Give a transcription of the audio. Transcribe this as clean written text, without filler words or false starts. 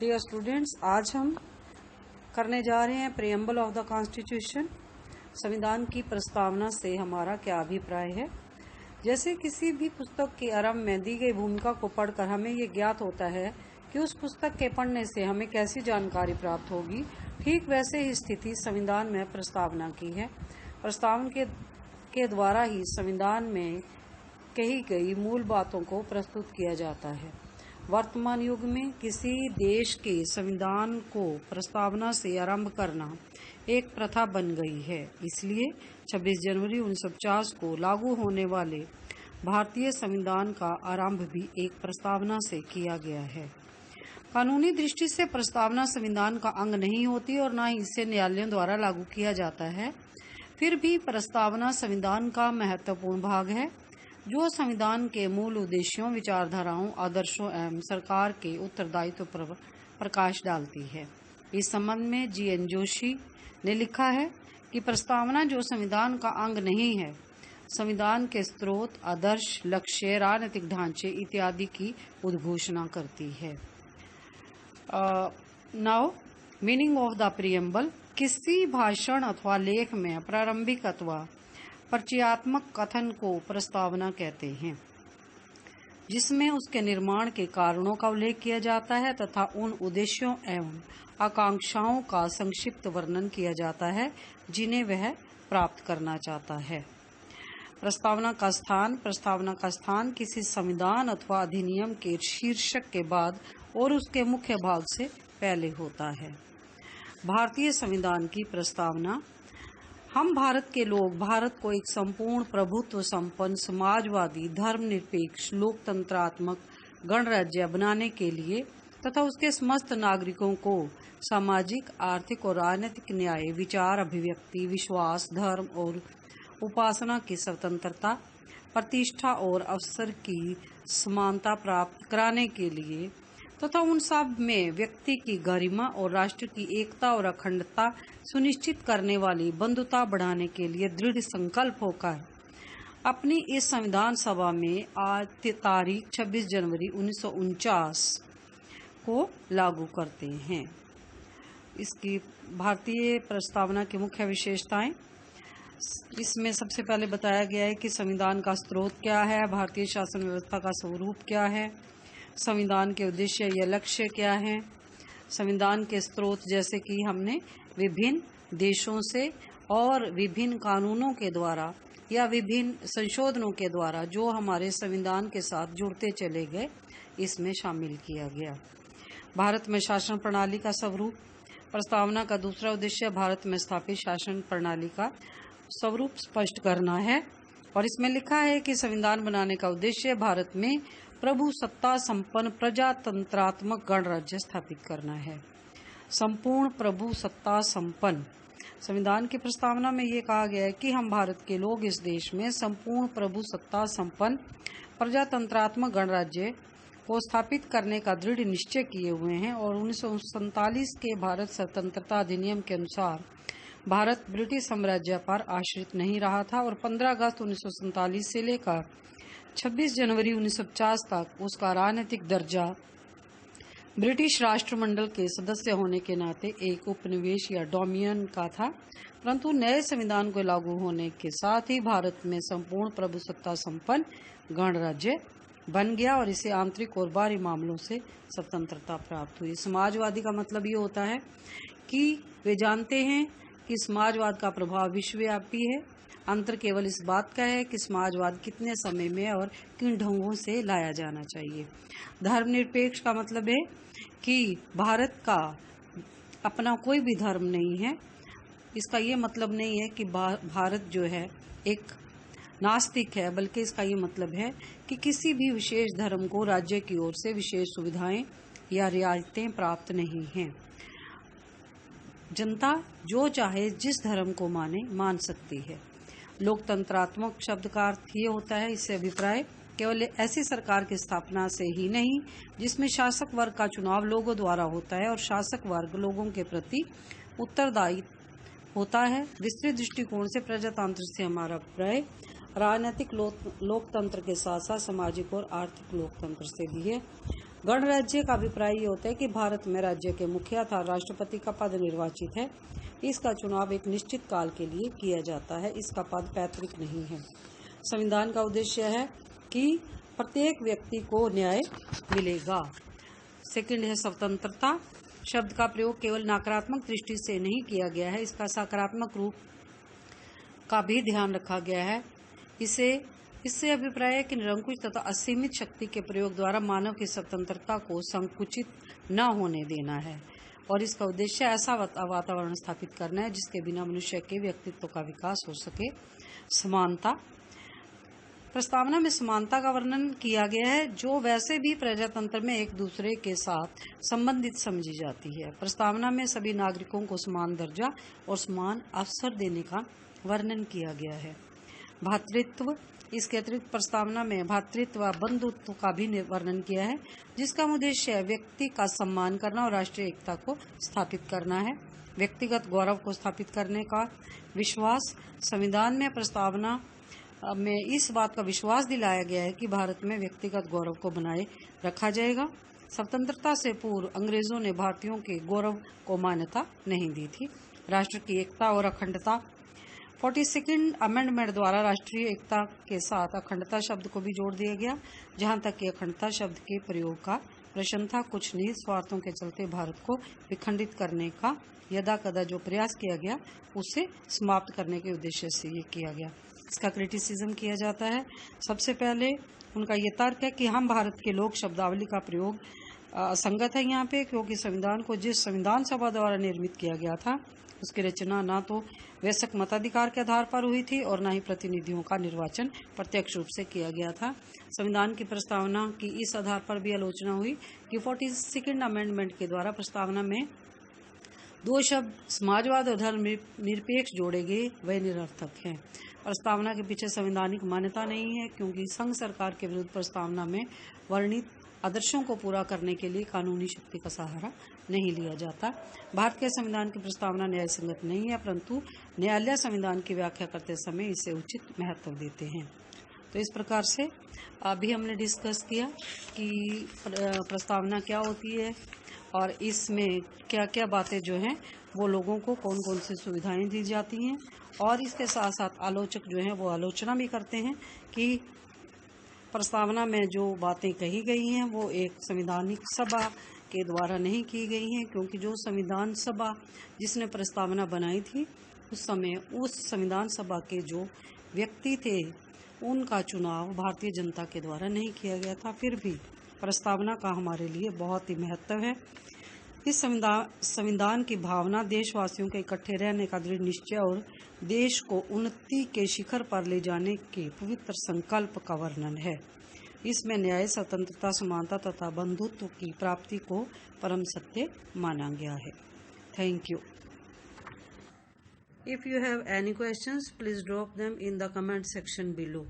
Dear students, आज हम करने जा रहे हैं प्रियम्बल ऑफ द कॉन्स्टिट्यूशन। संविधान की प्रस्तावना से हमारा क्या अभिप्राय है। जैसे किसी भी पुस्तक के आरंभ में दी गई भूमिका को पढ़कर हमें ये ज्ञात होता है कि उस पुस्तक के पढ़ने से हमें कैसी जानकारी प्राप्त होगी, ठीक वैसे ही स्थिति संविधान में प्रस्तावना की है। प्रस्तावना के द्वारा ही संविधान में कही गई मूल बातों को प्रस्तुत किया जाता है। वर्तमान युग में किसी देश के संविधान को प्रस्तावना से आरंभ करना एक प्रथा बन गई है। इसलिए 26 जनवरी 1950 को लागू होने वाले भारतीय संविधान का आरंभ भी एक प्रस्तावना से किया गया है। कानूनी दृष्टि से प्रस्तावना संविधान का अंग नहीं होती और न ही इसे न्यायालयों द्वारा लागू किया जाता है। फिर भी प्रस्तावना संविधान का महत्वपूर्ण भाग है जो संविधान के मूल उद्देश्यों, विचारधाराओं, आदर्शों एवं सरकार के उत्तरदायित्व पर प्रकाश डालती है। इस संबंध में जी.एन. जोशी ने लिखा है कि प्रस्तावना जो संविधान का अंग नहीं है, संविधान के स्रोत, आदर्श, लक्ष्य, राजनीतिक ढांचे इत्यादि की उद्घोषणा करती है। Now meaning of the preamble. किसी भाषण अथवा लेख में प्रारंभिक अथवा परिचयात्मक कथन को प्रस्तावना कहते हैं, जिसमें उसके निर्माण के कारणों का उल्लेख किया जाता है तथा उन उद्देश्यों एवं आकांक्षाओं का संक्षिप्त वर्णन किया जाता है जिन्हें वह प्राप्त करना चाहता है। प्रस्तावना का स्थान किसी संविधान अथवा अधिनियम के शीर्षक के बाद और उसके मुख्य भाग से पहले होता है। भारतीय संविधान की प्रस्तावना। हम भारत के लोग भारत को एक संपूर्ण प्रभुत्व संपन्न समाजवादी, धर्मनिरपेक्ष, लोकतंत्रात्मक गणराज्य बनाने के लिए तथा उसके समस्त नागरिकों को सामाजिक, आर्थिक और राजनीतिक न्याय, विचार, अभिव्यक्ति, विश्वास, धर्म और उपासना की स्वतंत्रता, प्रतिष्ठा और अवसर की समानता प्राप्त कराने के लिए तथा उन सब में व्यक्ति की गरिमा और राष्ट्र की एकता और अखंडता सुनिश्चित करने वाली बंधुता बढ़ाने के लिए दृढ़ संकल्प होकर अपनी इस संविधान सभा में आज तारीख 26 जनवरी 1949 को लागू करते हैं। इसकी भारतीय प्रस्तावना की मुख्य विशेषताएं। इसमें सबसे पहले बताया गया है कि संविधान का स्रोत क्या है, भारतीय शासन व्यवस्था का स्वरूप क्या है, संविधान के उद्देश्य या लक्ष्य क्या है। संविधान के स्रोत जैसे कि हमने विभिन्न देशों से और विभिन्न कानूनों के द्वारा या विभिन्न संशोधनों के द्वारा जो हमारे संविधान के साथ जुड़ते चले गए, इसमें शामिल किया गया। भारत में शासन प्रणाली का स्वरूप। प्रस्तावना का दूसरा उद्देश्य भारत में स्थापित शासन प्रणाली का स्वरूप स्पष्ट करना है और इसमें लिखा है कि संविधान बनाने का उद्देश्य भारत में प्रभु सत्ता संपन्न प्रजातंत्रात्मक गणराज्य स्थापित करना है। संपूर्ण प्रभु सत्ता संपन्न। संविधान की प्रस्तावना में ये कहा गया है कि हम भारत के लोग इस देश में संपूर्ण प्रभु सत्ता संपन्न प्रजातंत्रात्मक गणराज्य को स्थापित करने का दृढ़ निश्चय किए हुए हैं और 1947 के भारत स्वतंत्रता अधिनियम के अनुसार भारत ब्रिटिश साम्राज्य पर आश्रित नहीं रहा था और 15 अगस्त 1947 से लेकर 26 जनवरी 1950 तक उसका राजनीतिक दर्जा ब्रिटिश राष्ट्रमंडल के सदस्य होने के नाते एक उपनिवेश या डोमिनियन का था। परंतु नए संविधान को लागू होने के साथ ही भारत में संपूर्ण प्रभुसत्ता संपन्न गणराज्य बन गया और इसे आंतरिक और बाहरी मामलों से स्वतंत्रता प्राप्त हुई। समाजवादी का मतलब ये होता है कि वे जानते हैं कि समाजवाद का प्रभाव विश्वव्यापी है। अंतर केवल इस बात का है कि समाजवाद कितने समय में और किन ढंगों से लाया जाना चाहिए। धर्मनिरपेक्ष का मतलब है कि भारत का अपना कोई भी धर्म नहीं है। इसका ये मतलब नहीं है कि भारत जो है एक नास्तिक है, बल्कि इसका ये मतलब है कि किसी भी विशेष धर्म को राज्य की ओर से विशेष सुविधाएं या रियायतें प्राप्त नहीं हैं। जनता जो चाहे जिस धर्म को मान सकती है। लोकतंत्रात्मक शब्द का अर्थ ये होता है, इससे अभिप्राय केवल ऐसी सरकार की स्थापना से ही नहीं जिसमें शासक वर्ग का चुनाव लोगों द्वारा होता है और शासक वर्ग लोगों के प्रति उत्तरदायी होता है। विस्तृत दृष्टिकोण से प्रजातंत्र से हमारा अभिप्राय राजनीतिक लोकतंत्र के साथ साथ सामाजिक और आर्थिक लोकतंत्र से भी है। गणराज्य का अभिप्राय ये होता है कि भारत में राज्य के मुखिया अर्थात राष्ट्रपति का पद निर्वाचित है। इसका चुनाव एक निश्चित काल के लिए किया जाता है। इसका पद पैतृक नहीं है। संविधान का उद्देश्य है कि प्रत्येक व्यक्ति को न्याय मिलेगा। सेकंड है स्वतंत्रता। शब्द का प्रयोग केवल नकारात्मक दृष्टि से नहीं किया गया है, इसका सकारात्मक रूप का भी ध्यान रखा गया है। इससे अभिप्राय है कि निरंकुश तथा असीमित शक्ति के प्रयोग द्वारा मानव की स्वतंत्रता को संकुचित न होने देना है और इसका उद्देश्य ऐसा वातावरण स्थापित करना है जिसके बिना मनुष्य के व्यक्तित्व का विकास हो सके। समानता। प्रस्तावना में समानता का वर्णन किया गया है जो वैसे भी प्रजातंत्र में एक दूसरे के साथ संबंधित समझी जाती है। प्रस्तावना में सभी नागरिकों को समान दर्जा और समान अवसर देने का वर्णन किया गया है। भ्रातृत्व। इसके अतिरिक्त प्रस्तावना में भ्रातृत्व व बंधुत्व का भी वर्णन किया है जिसका उद्देश्य व्यक्ति का सम्मान करना और राष्ट्रीय एकता को स्थापित करना है। व्यक्तिगत गौरव को स्थापित करने का विश्वास। संविधान में प्रस्तावना में इस बात का विश्वास दिलाया गया है कि भारत में व्यक्तिगत गौरव को बनाए रखा जाएगा। स्वतंत्रता से पूर्व अंग्रेजों ने भारतीयों के गौरव को मान्यता नहीं दी थी। राष्ट्र की एकता और अखंडता। 42nd अमेंडमेंट द्वारा राष्ट्रीय एकता के साथ अखंडता शब्द को भी जोड़ दिया गया। जहां तक कि अखंडता शब्द के प्रयोग का प्रश्न था, कुछ निहित स्वार्थों के चलते भारत को विखंडित करने का यदाकदा जो प्रयास किया गया उसे समाप्त करने के उद्देश्य से ये किया गया। इसका क्रिटिसिज्म किया जाता है। सबसे पहले उनका ये तर्क है कि हम भारत के लोक शब्दावली का प्रयोग असंगत है यहाँ पे, क्योंकि संविधान को जिस संविधान सभा द्वारा निर्मित किया गया था उसकी रचना ना तो वयस्क मताधिकार के आधार पर हुई थी और न ही प्रतिनिधियों का निर्वाचन प्रत्यक्ष रूप से किया गया था। संविधान की प्रस्तावना की इस आधार पर भी आलोचना हुई कि 42nd अमेंडमेंट के द्वारा प्रस्तावना में दो शब्द समाजवाद और धर्म निरपेक्ष जोड़े गए, वह निरर्थक हैं। प्रस्तावना के पीछे संवैधानिक मान्यता नहीं है क्योंकि संघ सरकार के विरुद्ध प्रस्तावना में वर्णित आदर्शों को पूरा करने के लिए कानूनी शक्ति का सहारा नहीं लिया जाता। भारत के संविधान की प्रस्तावना न्याय संगत नहीं है, परंतु न्यायालय संविधान की व्याख्या करते समय इसे उचित महत्व देते हैं। तो इस प्रकार से अभी हमने डिस्कस किया कि प्रस्तावना क्या होती है और इसमें क्या क्या बातें जो हैं वो लोगों को कौन कौन सी सुविधाएं दी जाती हैं, और इसके साथ साथ आलोचक जो हैं वो आलोचना भी करते हैं कि प्रस्तावना में जो बातें कही गई हैं वो एक संवैधानिक सभा के द्वारा नहीं की गई हैं, क्योंकि जो संविधान सभा जिसने प्रस्तावना बनाई थी उस समय उस संविधान सभा के जो व्यक्ति थे उनका चुनाव भारतीय जनता के द्वारा नहीं किया गया था। फिर भी प्रस्तावना का हमारे लिए बहुत ही महत्व है। इस संविधान की भावना देशवासियों के इकट्ठे रहने का दृढ़ निश्चय और देश को उन्नति के शिखर पर ले जाने के पवित्र संकल्प का वर्णन है। इसमें न्याय, स्वतंत्रता, समानता तथा बंधुत्व की प्राप्ति को परम सत्य माना गया है। Thank you. If you have any questions, please drop them in the comment section below.